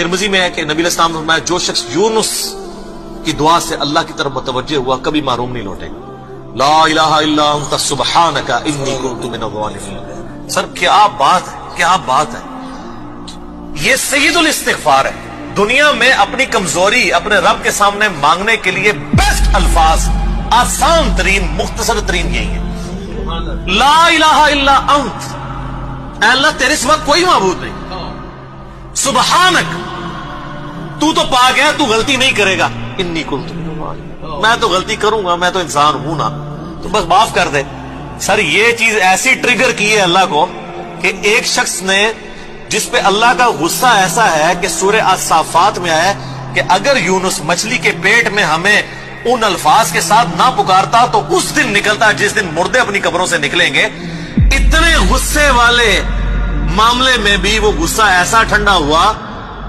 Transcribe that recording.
तिरमिजी में है कि नबी अलैहि सलाम ने फरमाया, जो शख्स यूनुस की दुआ से अल्लाह की तरफ मुतवज्जे हुआ कभी मारूम नहीं लौटेगा। ला इलाहा इल्ला अंता सुब्हानका इन्नी कुन्तु मिनज़ ज़ालिमीन। सर क्या बात है, क्या बात है। ये सय्यदुल इस्तिग़फ़ार है। दुनिया में अपनी कमजोरी अपने रब के सामने मांगने के लिए बेस्ट अल्फाज, आसान तरीन, मुख्तसर तरीन यही है। ला इलाहा इल्ला अंत, अल्लाह तेरे सिवा कोई माबूद नहीं। सुब्हानक, तू तो पाक है, तू गलती नहीं करेगा। इन्नी कुन्तु मिनज़ ज़ालिमीन, मैं तो गलती करूंगा, मैं तो इंसान हूं ना, तो बस माफ कर दे। सर ये चीज ऐसी ट्रिगर की है अल्लाह को कि एक शख्स ने, जिस पे अल्लाह का गुस्सा ऐसा है कि सूरह अस-साफ़ात में आया कि अगर यूनुस मछली के पेट में हमें उन अल्फाज के साथ ना पुकारता तो उस दिन निकलता जिस दिन मुर्दे अपनी कब्रों से निकलेंगे। इतने गुस्से वाले मामले में भी वो गुस्सा ऐसा ठंडा हुआ